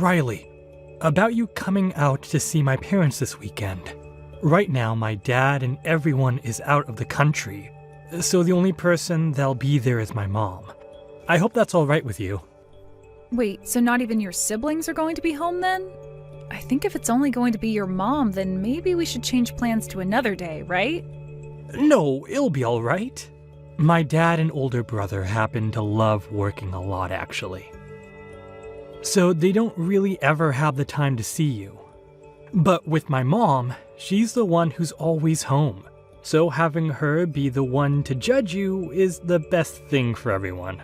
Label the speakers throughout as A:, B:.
A: Riley, about you coming out to see my parents this weekend. Right now, my dad and everyone is out of the country, so the only person that'll be there is my mom. I hope that's all right with you.
B: Wait, so not even your siblings are going to be home then? I think if it's only going to be your mom, then maybe we should change plans to another day, right?
A: No, it'll be all right. My dad and older brother happen to love working a lot, actually. So they don't really ever have the time to see you. But with my mom, she's the one who's always home. So having her be the one to judge you is the best thing for everyone.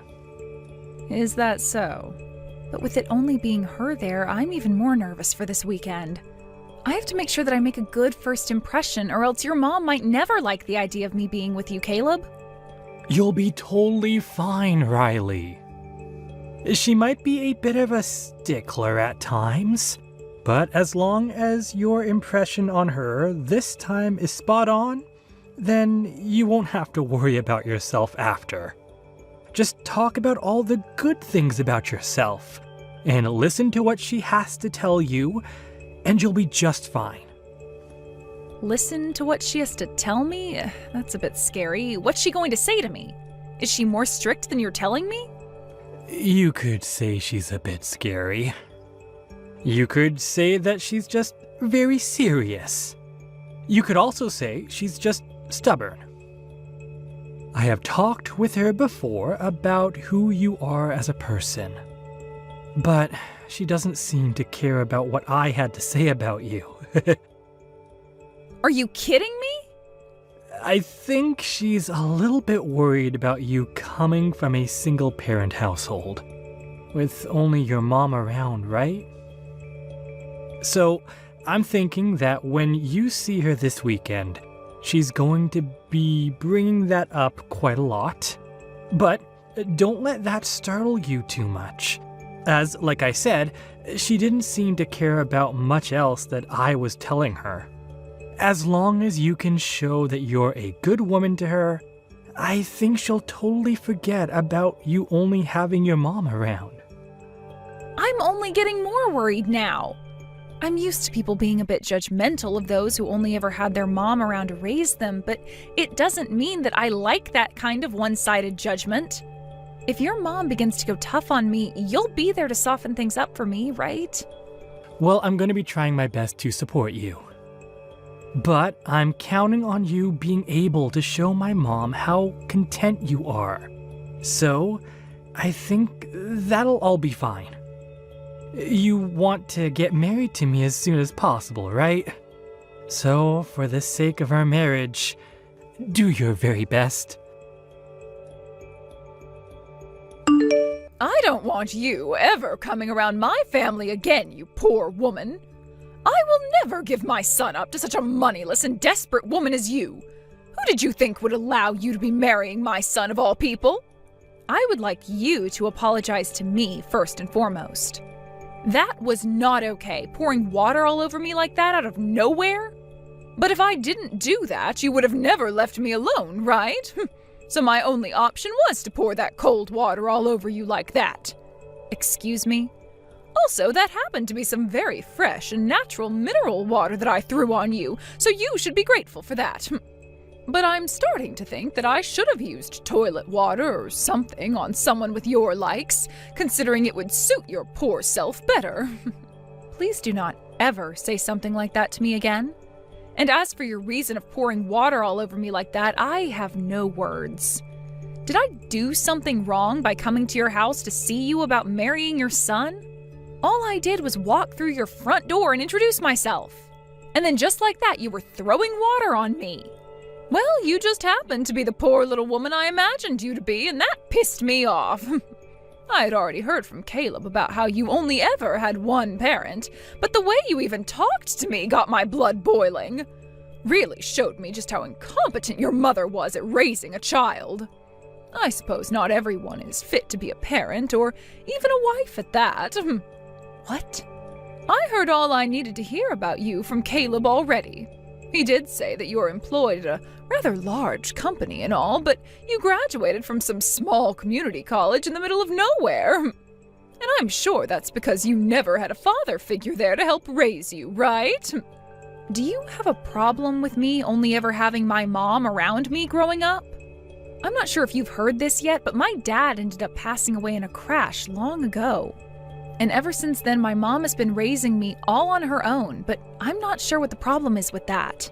B: Is that so? But with it only being her there, I'm even more nervous for this weekend. I have to make sure that I make a good first impression, or else your mom might never like the idea of me being with you, Caleb.
A: You'll be totally fine, Riley. She might be a bit of a stickler at times, but as long as your impression on her this time is spot on, then you won't have to worry about yourself after. Just talk about all the good things about yourself, and listen to what she has to tell you, and you'll be just fine.
B: Listen to what she has to tell me? That's a bit scary. What's she going to say to me? Is she more strict than you're telling me?
A: You could say she's a bit scary. You could say that she's just very serious. You could also say she's just stubborn. I have talked with her before about who you are as a person, but she doesn't seem to care about what I had to say about you.
B: Are you kidding me?
A: I think she's a little bit worried about you coming from a single-parent household, with only your mom around, right? So, I'm thinking that when you see her this weekend, she's going to be bringing that up quite a lot. But don't let that startle you too much. As, like I said, she didn't seem to care about much else that I was telling her. As long as you can show that you're a good woman to her, I think she'll totally forget about you only having your mom around.
B: I'm only getting more worried now. I'm used to people being a bit judgmental of those who only ever had their mom around to raise them, but it doesn't mean that I like that kind of one-sided judgment. If your mom begins to go tough on me, you'll be there to soften things up for me, right?
A: Well, I'm going to be trying my best to support you. But I'm counting on you being able to show my mom how content you are. So, I think that'll all be fine. You want to get married to me as soon as possible, right? So, for the sake of our marriage, do your very best.
B: I don't want you ever coming around my family again, you poor woman. I will never give my son up to such a moneyless and desperate woman as you. Who did you think would allow you to be marrying my son of all people? I would like you to apologize to me first and foremost. That was not okay, pouring water all over me like that out of nowhere. But if I didn't do that, you would have never left me alone, right? So my only option was to pour that cold water all over you like that. Excuse me? Also, that happened to be some very fresh and natural mineral water that I threw on you, so you should be grateful for that. But I'm starting to think that I should have used toilet water or something on someone with your likes, considering it would suit your poor self better. Please do not ever say something like that to me again. And as for your reason of pouring water all over me like that, I have no words. Did I do something wrong by coming to your house to see you about marrying your son? All I did was walk through your front door and introduce myself. And then just like that, you were throwing water on me. Well, you just happened to be the poor little woman I imagined you to be, and that pissed me off. I had already heard from Caleb about how you only ever had one parent, but the way you even talked to me got my blood boiling. Really showed me just how incompetent your mother was at raising a child. I suppose not everyone is fit to be a parent, or even a wife at that. What? I heard all I needed to hear about you from Caleb already. He did say that you're employed at a rather large company and all, but you graduated from some small community college in the middle of nowhere. And I'm sure that's because you never had a father figure there to help raise you, right? Do you have a problem with me only ever having my mom around me growing up? I'm not sure if you've heard this yet, but my dad ended up passing away in a crash long ago. And ever since then, my mom has been raising me all on her own, but I'm not sure what the problem is with that.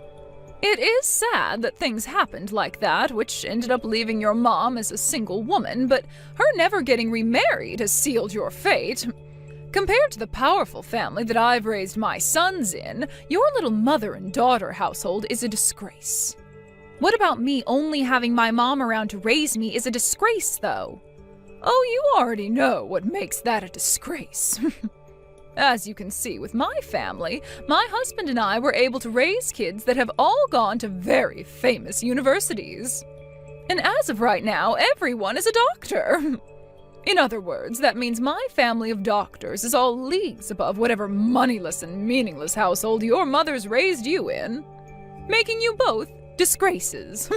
B: It is sad that things happened like that, which ended up leaving your mom as a single woman, but her never getting remarried has sealed your fate. Compared to the powerful family that I've raised my sons in, your little mother and daughter household is a disgrace. What about me only having my mom around to raise me is a disgrace, though? Oh, you already know what makes that a disgrace. As you can see with my family, my husband and I were able to raise kids that have all gone to very famous universities. And as of right now, everyone is a doctor. In other words, that means my family of doctors is all leagues above whatever moneyless and meaningless household your mother's raised you in, making you both disgraces.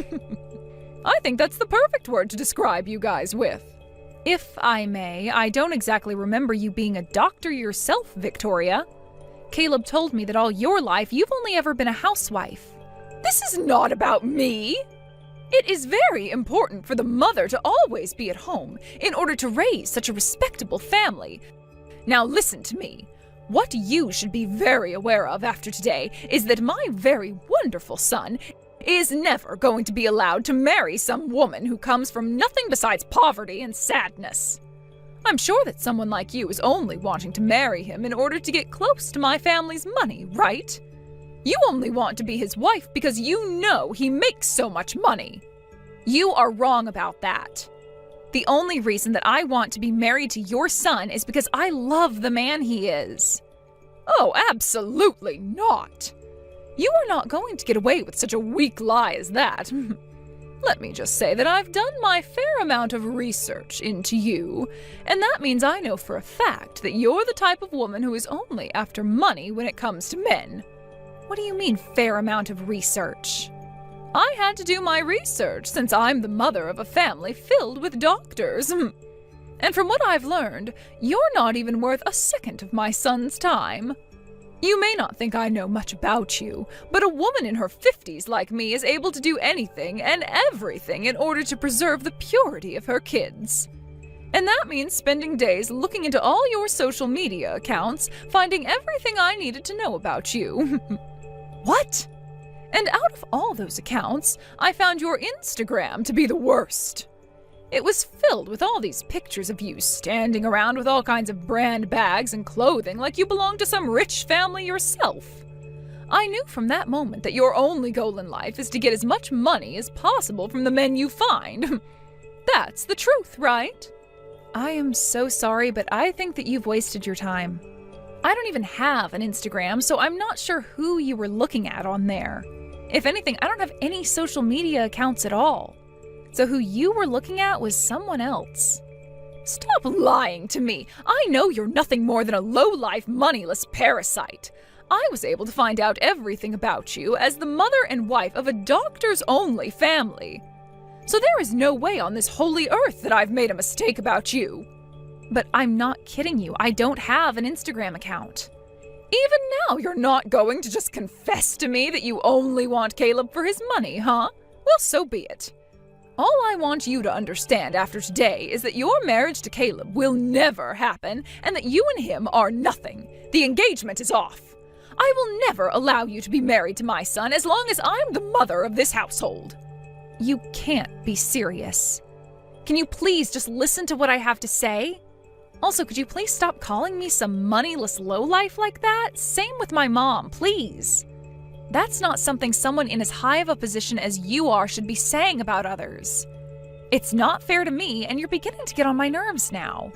B: I think that's the perfect word to describe you guys with. If I may, I don't exactly remember you being a doctor yourself, Victoria. Caleb told me that all your life you've only ever been a housewife. This is not about me! It is very important for the mother to always be at home in order to raise such a respectable family. Now listen to me. What you should be very aware of after today is that my very wonderful son is never going to be allowed to marry some woman who comes from nothing besides poverty and sadness. I'm sure that someone like you is only wanting to marry him in order to get close to my family's money, right? You only want to be his wife because you know he makes so much money. You are wrong about that. The only reason that I want to be married to your son is because I love the man he is. Oh, absolutely not. You are not going to get away with such a weak lie as that. Let me just say that I've done my fair amount of research into you, and that means I know for a fact that you're the type of woman who is only after money when it comes to men. What do you mean, fair amount of research? I had to do my research since I'm the mother of a family filled with doctors. And from what I've learned, you're not even worth a second of my son's time. You may not think I know much about you, but a woman in her 50s like me is able to do anything and everything in order to preserve the purity of her kids. And that means spending days looking into all your social media accounts, finding everything I needed to know about you. What? And out of all those accounts, I found your Instagram to be the worst. It was filled with all these pictures of you standing around with all kinds of brand bags and clothing like you belonged to some rich family yourself. I knew from that moment that your only goal in life is to get as much money as possible from the men you find. That's the truth, right? I am so sorry, but I think that you've wasted your time. I don't even have an Instagram, so I'm not sure who you were looking at on there. If anything, I don't have any social media accounts at all. So who you were looking at was someone else. Stop lying to me. I know you're nothing more than a low-life, moneyless parasite. I was able to find out everything about you as the mother and wife of a doctors-only family. So there is no way on this holy earth that I've made a mistake about you. But I'm not kidding you. I don't have an Instagram account. Even now, you're not going to just confess to me that you only want Caleb for his money, huh? Well, so be it. All I want you to understand after today is that your marriage to Caleb will never happen and that you and him are nothing. The engagement is off. I will never allow you to be married to my son as long as I'm the mother of this household. You can't be serious. Can you please just listen to what I have to say? Also, could you please stop calling me some moneyless lowlife like that? Same with my mom, please. That's not something someone in as high of a position as you are should be saying about others. It's not fair to me, and you're beginning to get on my nerves now.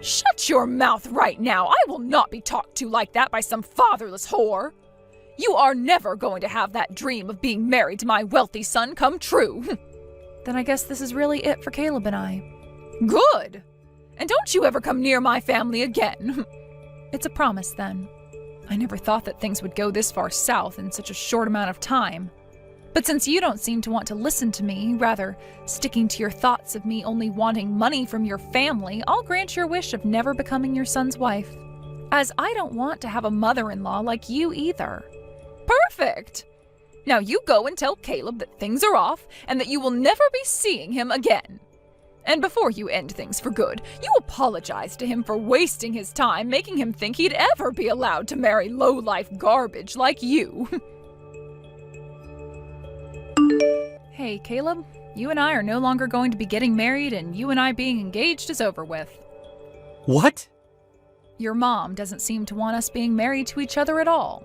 B: Shut your mouth right now! I will not be talked to like that by some fatherless whore! You are never going to have that dream of being married to my wealthy son come true! Then I guess this is really it for Caleb and I. Good! And don't you ever come near my family again! It's a promise, then. I never thought that things would go this far south in such a short amount of time. But since you don't seem to want to listen to me, rather sticking to your thoughts of me only wanting money from your family, I'll grant your wish of never becoming your son's wife. As I don't want to have a mother-in-law like you either. Perfect! Now you go and tell Caleb that things are off and that you will never be seeing him again. And before you end things for good, you apologize to him for wasting his time, making him think he'd ever be allowed to marry low-life garbage like you. Hey, Caleb, you and I are no longer going to be getting married, and you and I being engaged is over with.
A: What?
B: Your mom doesn't seem to want us being married to each other at all.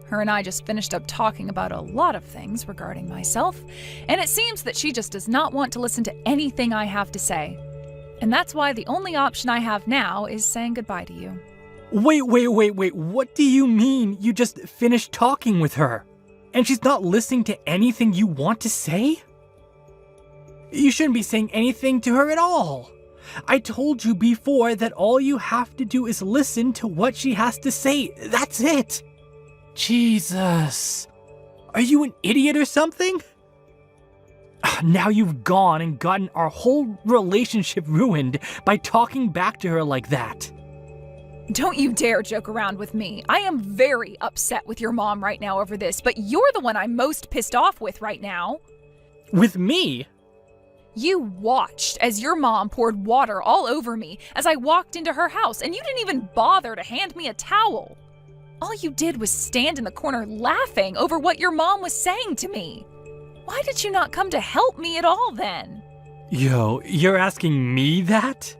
B: Her and I just finished up talking about a lot of things regarding myself, and it seems that she just does not want to listen to anything I have to say. And that's why the only option I have now is saying goodbye to you.
A: Wait, what do you mean you just finished talking with her? And she's not listening to anything you want to say? You shouldn't be saying anything to her at all. I told you before that all you have to do is listen to what she has to say. That's it. Jesus. Are you an idiot or something? Now you've gone and gotten our whole relationship ruined by talking back to her like that.
B: Don't you dare joke around with me. I am very upset with your mom right now over this, but you're the one I'm most pissed off with right now.
A: With me?
B: You watched as your mom poured water all over me as I walked into her house, and you didn't even bother to hand me a towel. All you did was stand in the corner laughing over what your mom was saying to me. Why did you not come to help me at all then?
A: Yo, you're asking me that?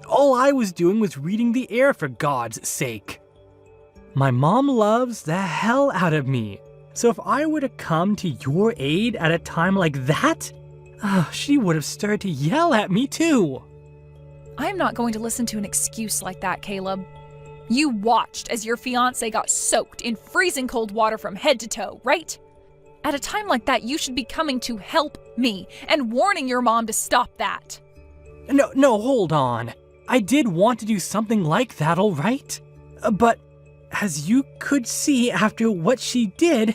A: All I was doing was reading the air, for God's sake. My mom loves the hell out of me, so if I were to come to your aid at a time like that, she would have started to yell at me too.
B: I'm not going to listen to an excuse like that, Caleb. You watched as your fiancé got soaked in freezing cold water from head to toe, right? At a time like that, you should be coming to help me and warning your mom to stop that.
A: No, hold on. I did want to do something like that, all right? But as you could see after what she did,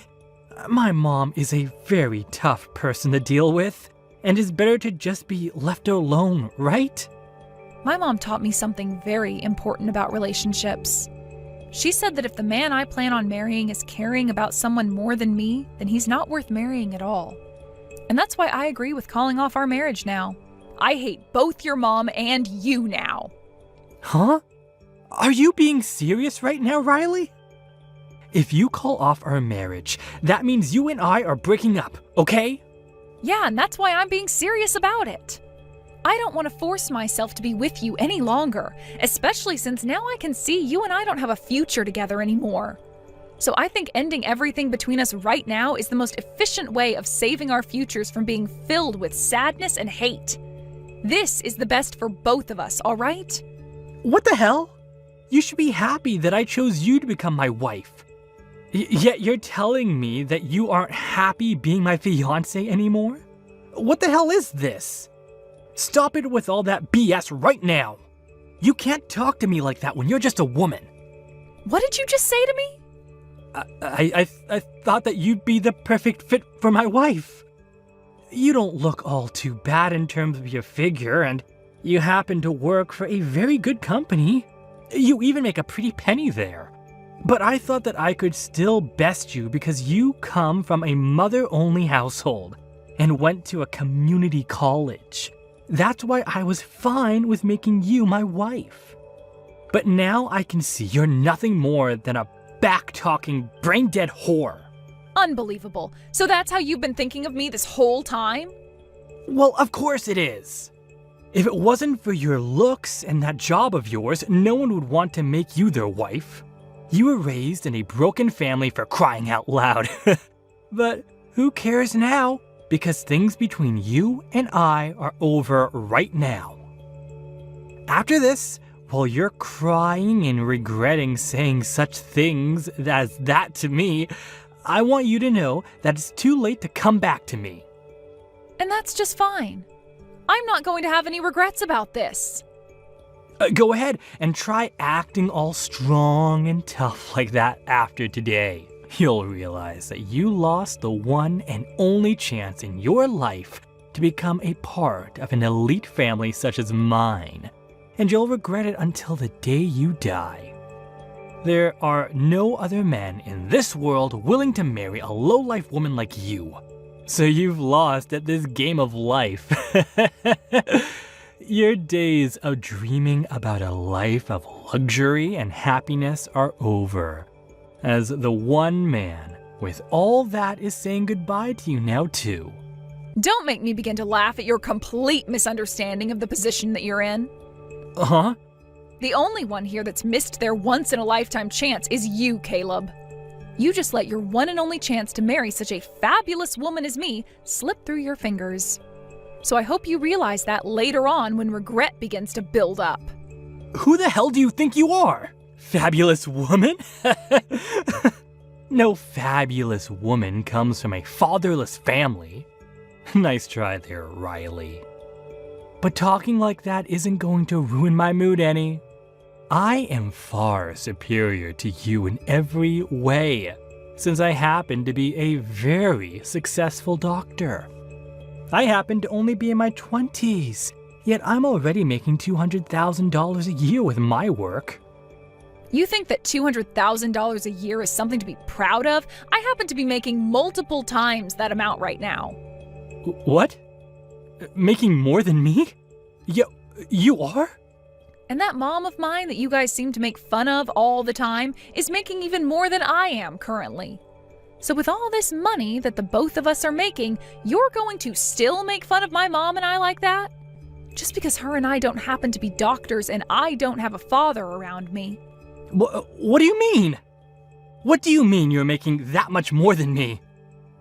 A: my mom is a very tough person to deal with, and is better to just be left alone, right?
B: My mom taught me something very important about relationships. She said that if the man I plan on marrying is caring about someone more than me, then he's not worth marrying at all. And that's why I agree with calling off our marriage now. I hate both your mom and you now.
A: Huh? Are you being serious right now, Riley? If you call off our marriage, that means you and I are breaking up, okay?
B: Yeah, and that's why I'm being serious about it. I don't want to force myself to be with you any longer, especially since now I can see you and I don't have a future together anymore. So I think ending everything between us right now is the most efficient way of saving our futures from being filled with sadness and hate. This is the best for both of us, all right?
A: What the hell? You should be happy that I chose you to become my wife. Yet you're telling me that you aren't happy being my fiancé anymore? What the hell is this? Stop it with all that BS right now. You can't talk to me like that when you're just a woman.
B: What did you just say to me?
A: I thought that you'd be the perfect fit for my wife. You don't look all too bad in terms of your figure, and you happen to work for a very good company. You even make a pretty penny there. But I thought that I could still best you because you come from a mother-only household and went to a community college. That's why I was fine with making you my wife. But now I can see you're nothing more than a back-talking, brain-dead whore.
B: Unbelievable. So that's how you've been thinking of me this whole time?
A: Well, of course it is. If it wasn't for your looks and that job of yours, no one would want to make you their wife. You were raised in a broken family, for crying out loud. But who cares now? Because things between you and I are over right now. After this, while you're crying and regretting saying such things as that to me, I want you to know that it's too late to come back to me.
B: And that's just fine. I'm not going to have any regrets about this.
A: Go ahead and try acting all strong and tough like that after today. you'll realize that you lost the one and only chance in your life to become a part of an elite family such as mine, and you'll regret it until the day you die. There are no other men in this world willing to marry a low-life woman like you. So you've lost at this game of life. Your days of dreaming about a life of luxury and happiness are over, as the one man with all that is saying goodbye to you now too.
B: Don't make me begin to laugh at your complete misunderstanding of the position that you're in.
A: Huh?
B: The only one here that's missed their once-in-a-lifetime chance is you, Caleb. You just let your one and only chance to marry such a fabulous woman as me slip through your fingers. So I hope you realize that later on when regret begins to build up.
A: Who the hell do you think you are? Fabulous woman? No fabulous woman comes from a fatherless family. Nice try there, Riley. But talking like that isn't going to ruin my mood any. I am far superior to you in every way, since I happen to be a very successful doctor. I happen to only be in my 20s, yet I'm already making $200,000 a year with my work.
B: You think that $200,000 a year is something to be proud of? I happen to be making multiple times that amount right now.
A: What? Making more than me? You are?
B: And that mom of mine that you guys seem to make fun of all the time is making even more than I am currently. So with all this money that the both of us are making, you're going to still make fun of my mom and I like that? Just because her and I don't happen to be doctors and I don't have a father around me.
A: What do you mean? What do you mean you're making that much more than me?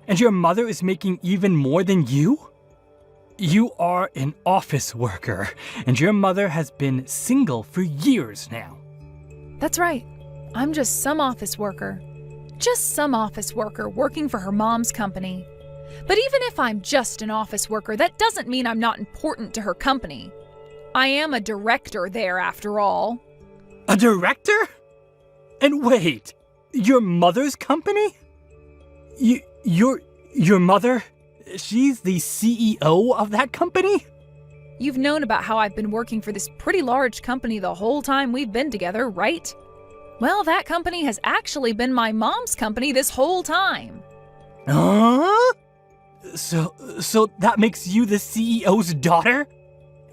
A: And your mother is making even more than you? You are an office worker, and your mother has been single for years now.
B: That's right. I'm just some office worker. Just some office worker working for her mom's company. But even if I'm just an office worker, that doesn't mean I'm not important to her company. I am a director there after all.
A: A director? And wait, your mother's company? Your mother? She's the CEO of that company?
B: You've known about how I've been working for this pretty large company the whole time we've been together, right? Well, that company has actually been my mom's company this whole time.
A: Huh? So that makes you the CEO's daughter?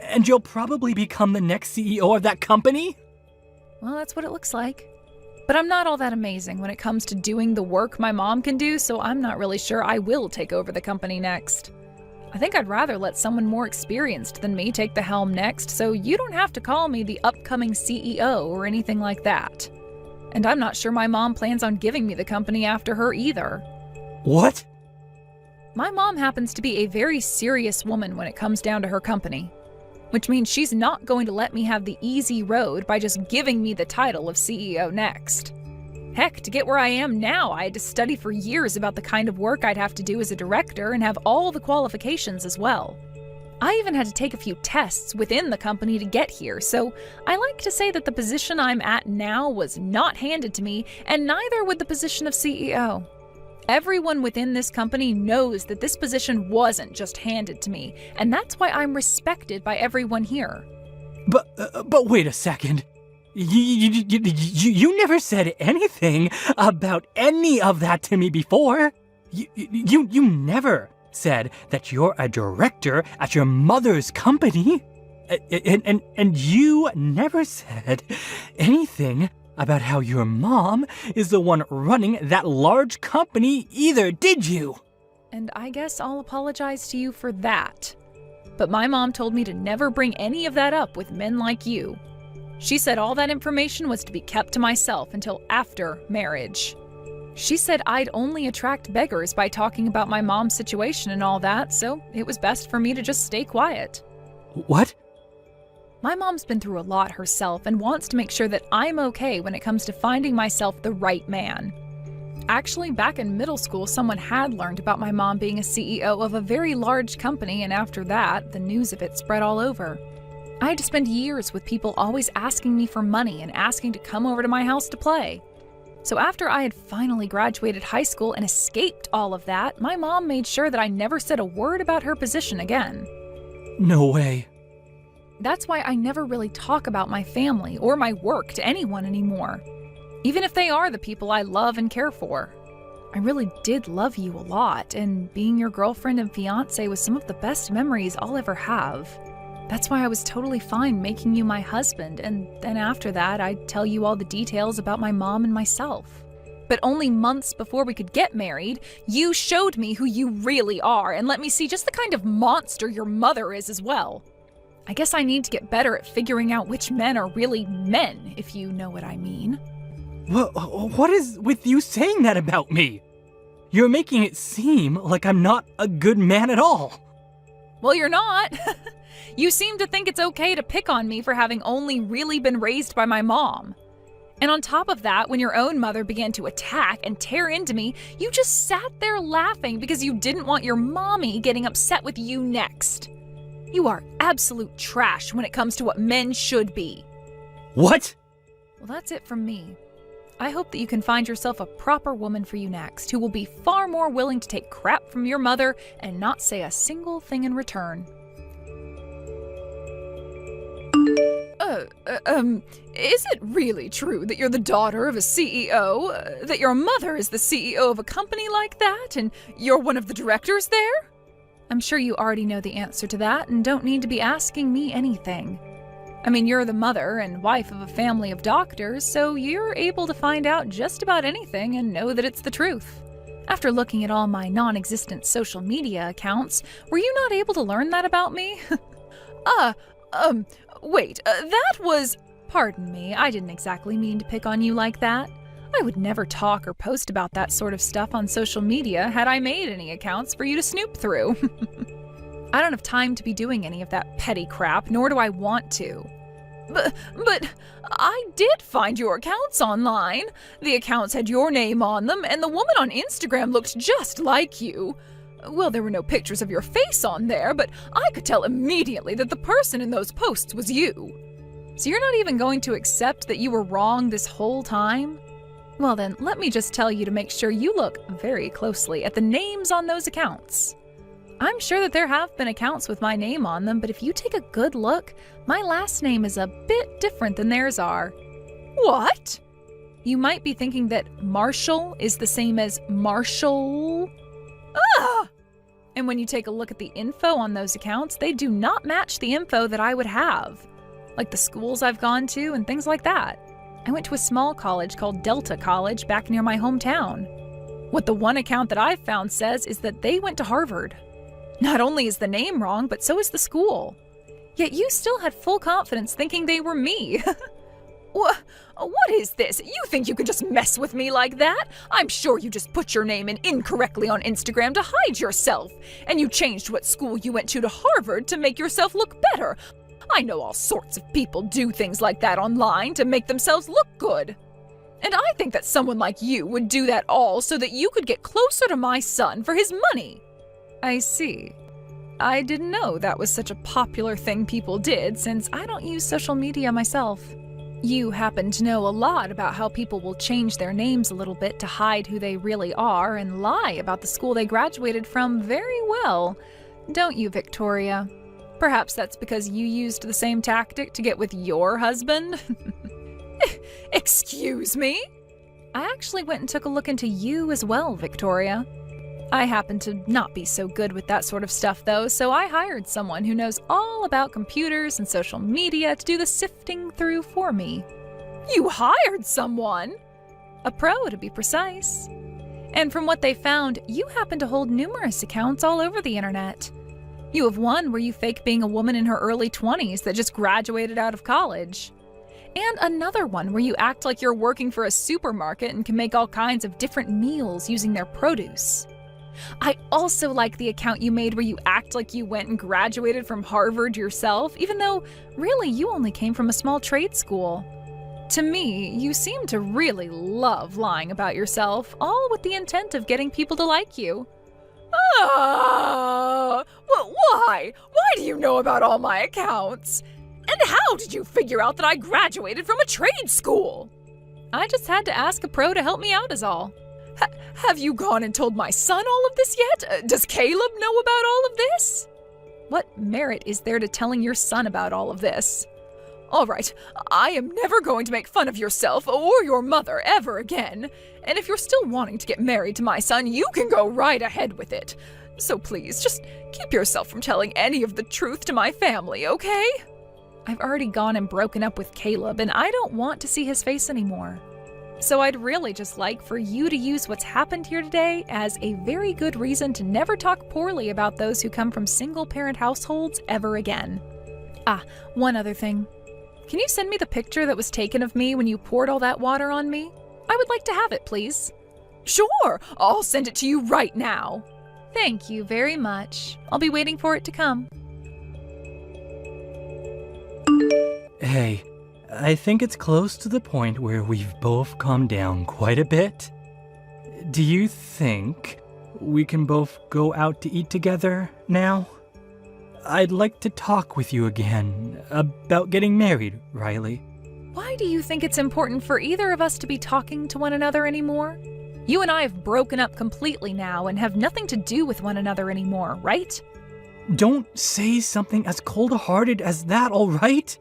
A: And you'll probably become the next CEO of that company?
B: Well, that's what it looks like. But I'm not all that amazing when it comes to doing the work my mom can do, so I'm not really sure I will take over the company next. I think I'd rather let someone more experienced than me take the helm next, so you don't have to call me the upcoming CEO or anything like that. And I'm not sure my mom plans on giving me the company after her either.
A: What?
B: My mom happens to be a very serious woman when it comes down to her company, which means she's not going to let me have the easy road by just giving me the title of CEO next. Heck, to get where I am now, I had to study for years about the kind of work I'd have to do as a director and have all the qualifications as well. I even had to take a few tests within the company to get here, so I like to say that the position I'm at now was not handed to me, and neither would the position of CEO. Everyone within this company knows that this position wasn't just handed to me, and that's why I'm respected by everyone here.
A: But wait a second. You never said anything about any of that to me before. You never said that you're a director at your mother's company. And you never said anything about how your mom is the one running that large company either, did you?
B: And I guess I'll apologize to you for that. But my mom told me to never bring any of that up with men like you. She said all that information was to be kept to myself until after marriage. She said I'd only attract beggars by talking about my mom's situation and all that, so it was best for me to just stay quiet.
A: What?
B: My mom's been through a lot herself and wants to make sure that I'm okay when it comes to finding myself the right man. Actually, back in middle school, someone had learned about my mom being a CEO of a very large company, and after that, the news of it spread all over. I had to spend years with people always asking me for money and asking to come over to my house to play. So after I had finally graduated high school and escaped all of that, my mom made sure that I never said a word about her position again.
A: No way.
B: That's why I never really talk about my family or my work to anyone anymore, even if they are the people I love and care for. I really did love you a lot, and being your girlfriend and fiancé was some of the best memories I'll ever have. That's why I was totally fine making you my husband, and then after that, I'd tell you all the details about my mom and myself. But only months before we could get married, you showed me who you really are and let me see just the kind of monster your mother is as well. I guess I need to get better at figuring out which men are really men, if you know what I mean.
A: What is with you saying that about me? You're making it seem like I'm not a good man at all.
B: Well, you're not. You seem to think it's okay to pick on me for having only really been raised by my mom. And on top of that, when your own mother began to attack and tear into me, you just sat there laughing because you didn't want your mommy getting upset with you next. You are absolute trash when it comes to what men should be.
A: What?
B: Well, that's it from me. I hope that you can find yourself a proper woman for you next, who will be far more willing to take crap from your mother and not say a single thing in return. Is it really true that you're the daughter of a CEO? That your mother is the CEO of a company like that, and you're one of the directors there? I'm sure you already know the answer to that and don't need to be asking me anything. I mean, you're the mother and wife of a family of doctors, so you're able to find out just about anything and know that it's the truth. After looking at all my non-existent social media accounts, were you not able to learn that about me? That was... Pardon me, I didn't exactly mean to pick on you like that. I would never talk or post about that sort of stuff on social media had I made any accounts for you to snoop through. I don't have time to be doing any of that petty crap, nor do I want to. But I did find your accounts online. The accounts had your name on them, and the woman on Instagram looked just like you. Well, there were no pictures of your face on there, but I could tell immediately that the person in those posts was you. So you're not even going to accept that you were wrong this whole time? Well then, let me just tell you to make sure you look very closely at the names on those accounts. I'm sure that there have been accounts with my name on them, but if you take a good look, my last name is a bit different than theirs are. What? You might be thinking that Marshall is the same as Marshall. Ah! And when you take a look at the info on those accounts, they do not match the info that I would have, like the schools I've gone to and things like that. I went to a small college called Delta College back near my hometown. What the one account that I've found says is that they went to Harvard. Not only is the name wrong, but so is the school. Yet you still had full confidence thinking they were me. What is this? You think you can just mess with me like that? I'm sure you just put your name in incorrectly on Instagram to hide yourself. And you changed what school you went to Harvard to make yourself look better. I know all sorts of people do things like that online to make themselves look good. And I think that someone like you would do that all so that you could get closer to my son for his money. I see. I didn't know that was such a popular thing people did, since I don't use social media myself. You happen to know a lot about how people will change their names a little bit to hide who they really are and lie about the school they graduated from very well, don't you, Victoria? Perhaps that's because you used the same tactic to get with your husband? Excuse me? I actually went and took a look into you as well, Victoria. I happen to not be so good with that sort of stuff though, so I hired someone who knows all about computers and social media to do the sifting through for me. You hired someone? A pro, to be precise. And from what they found, you happen to hold numerous accounts all over the internet. You have one where you fake being a woman in her early 20s that just graduated out of college. And another one where you act like you're working for a supermarket and can make all kinds of different meals using their produce. I also like the account you made where you act like you went and graduated from Harvard yourself, even though really you only came from a small trade school. To me, you seem to really love lying about yourself, all with the intent of getting people to like you. Well, why? Why do you know about all my accounts? And how did you figure out that I graduated from a trade school? I just had to ask a pro to help me out is all. Have you gone and told my son all of this yet? Does Caleb know about all of this? What merit is there to telling your son about all of this? All right, I am never going to make fun of yourself or your mother ever again. And if you're still wanting to get married to my son, you can go right ahead with it. So please, just keep yourself from telling any of the truth to my family, okay? I've already gone and broken up with Caleb, and I don't want to see his face anymore. So I'd really just like for you to use what's happened here today as a very good reason to never talk poorly about those who come from single-parent households ever again. One other thing. Can you send me the picture that was taken of me when you poured all that water on me? I would like to have it, please. Sure, I'll send it to you right now. Thank you very much. I'll be waiting for it to come.
A: Hey, I think it's close to the point where we've both calmed down quite a bit. Do you think we can both go out to eat together now? I'd like to talk with you again about getting married, Riley.
B: Why do you think it's important for either of us to be talking to one another anymore? You and I have broken up completely now and have nothing to do with one another anymore, right?
A: Don't say something as cold-hearted as that, all right?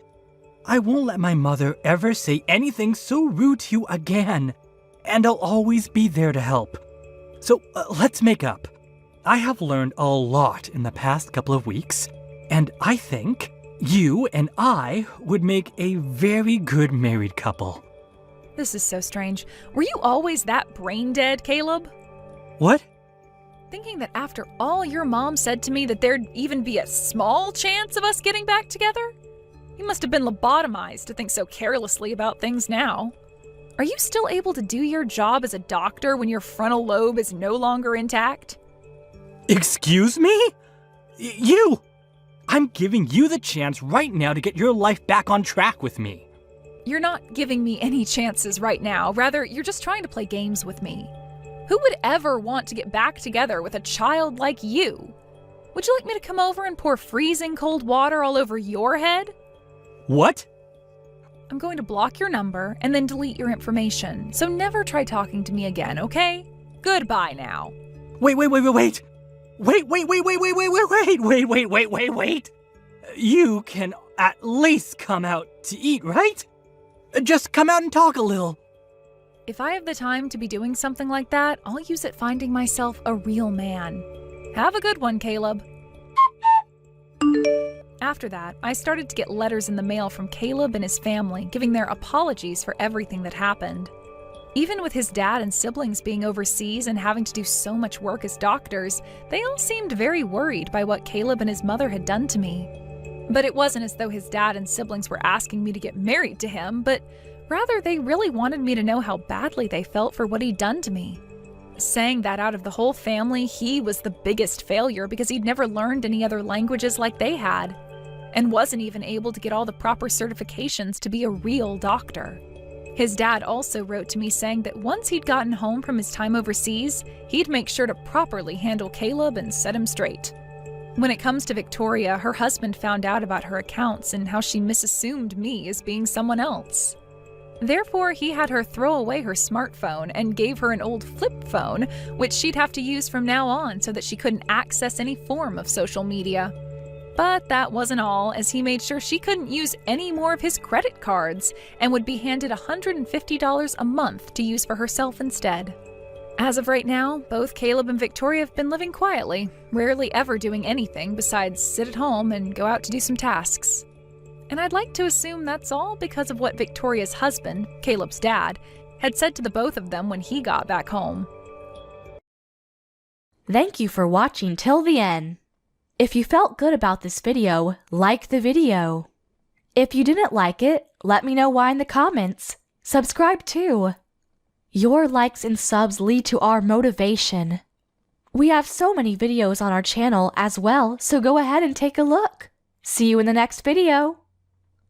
A: I won't let my mother ever say anything so rude to you again, and I'll always be there to help. So let's make up. I have learned a lot in the past couple of weeks, and I think you and I would make a very good married couple.
B: This is so strange. Were you always that brain dead, Caleb?
A: What?
B: Thinking that after all your mom said to me that there'd even be a small chance of us getting back together? You must have been lobotomized to think so carelessly about things now. Are you still able to do your job as a doctor when your frontal lobe is no longer intact?
A: Excuse me? You! I'm giving you the chance right now to get your life back on track with me.
B: You're not giving me any chances right now. Rather, you're just trying to play games with me. Who would ever want to get back together with a child like you? Would you like me to come over and pour freezing cold water all over your head?
A: What?
B: I'm going to block your number and then delete your information, so never try talking to me again, okay? Goodbye now.
A: Wait. You can at least come out to eat, right? Just come out and talk a little.
B: If I have the time to be doing something like that, I'll use it finding myself a real man. Have a good one, Caleb. After that, I started to get letters in the mail from Caleb and his family, giving their apologies for everything that happened. Even with his dad and siblings being overseas and having to do so much work as doctors, they all seemed very worried by what Caleb and his mother had done to me. But it wasn't as though his dad and siblings were asking me to get married to him, but rather they really wanted me to know how badly they felt for what he'd done to me. Saying that out of the whole family, he was the biggest failure because he'd never learned any other languages like they had, and wasn't even able to get all the proper certifications to be a real doctor. His dad also wrote to me saying that once he'd gotten home from his time overseas, he'd make sure to properly handle Caleb and set him straight. When it comes to Victoria, her husband found out about her accounts and how she misassumed me as being someone else. Therefore, he had her throw away her smartphone and gave her an old flip phone, which she'd have to use from now on so that she couldn't access any form of social media. But that wasn't all, as he made sure she couldn't use any more of his credit cards and would be handed $150 a month to use for herself instead. As of right now, both Caleb and Victoria have been living quietly, rarely ever doing anything besides sit at home and go out to do some tasks. And I'd like to assume that's all because of what Victoria's husband, Caleb's dad, had said to the both of them when he got back home.
C: Thank you for watching till the end. If you felt good about this video, like the video. If you didn't like it, let me know why in the comments. Subscribe too. Your likes and subs lead to our motivation. We have so many videos on our channel as well, so go ahead and take a look. See you in the next video.